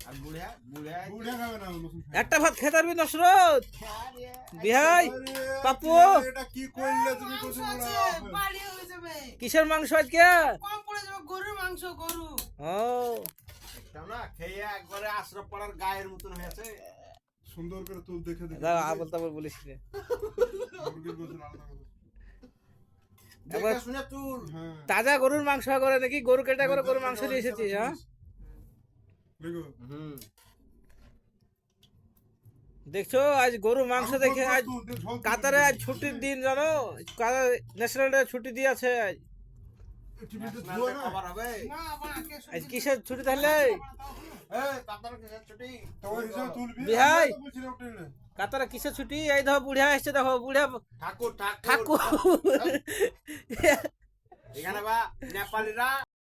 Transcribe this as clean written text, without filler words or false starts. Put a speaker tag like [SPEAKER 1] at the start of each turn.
[SPEAKER 1] আর বুড়া বুড়া
[SPEAKER 2] বুড়া খাবে না
[SPEAKER 3] একটা ভাত খেতে পারবি নসরত বিহাই পাপু
[SPEAKER 2] এটা কি করলে তুমি কিছু
[SPEAKER 3] কিসের মাংস আজকে
[SPEAKER 4] গরুর মাংস গরু
[SPEAKER 3] ও
[SPEAKER 1] না খেয়ে একবারে আশ্রম পাড়ার গায়ের মতন হয়েছে
[SPEAKER 2] সুন্দর করে তুল দেখে দেখে
[SPEAKER 3] দাঁড়া আবল তাবল বলিস রে
[SPEAKER 2] মুরগির গোশত আলাদা করে।
[SPEAKER 1] দেখে শুনে তুল
[SPEAKER 2] হ্যাঁ
[SPEAKER 3] তাজা গরুর মাংস করে নাকি গরু কেটে করে গরুর মাংস নিয়ে এসেছিস হ্যাঁ
[SPEAKER 2] দেখো
[SPEAKER 1] হুম
[SPEAKER 3] দেখছো আজ গরুর মাংস দেখে আজ কাতারে আজ ছুটির দিন জানো কাতার ন্যাশনাল ডে ছুটি দিয়েছে আজ
[SPEAKER 2] টিভিতে ধুয়া না
[SPEAKER 1] খবর হবে
[SPEAKER 3] আজ কিসের ছুটি তাহলে
[SPEAKER 1] এই কাতার কিসের ছুটি
[SPEAKER 2] তোমার হিসাবে তুলবি
[SPEAKER 3] বিহাই।
[SPEAKER 2] আমি তো বলছি না উঠে
[SPEAKER 3] কাতারে কিসের ছুটি এই দেখো বুড়া এসছে দেখো বুড়া
[SPEAKER 1] ঠাকুর
[SPEAKER 3] ঠাকুর
[SPEAKER 1] এখানে বা নেপালিরা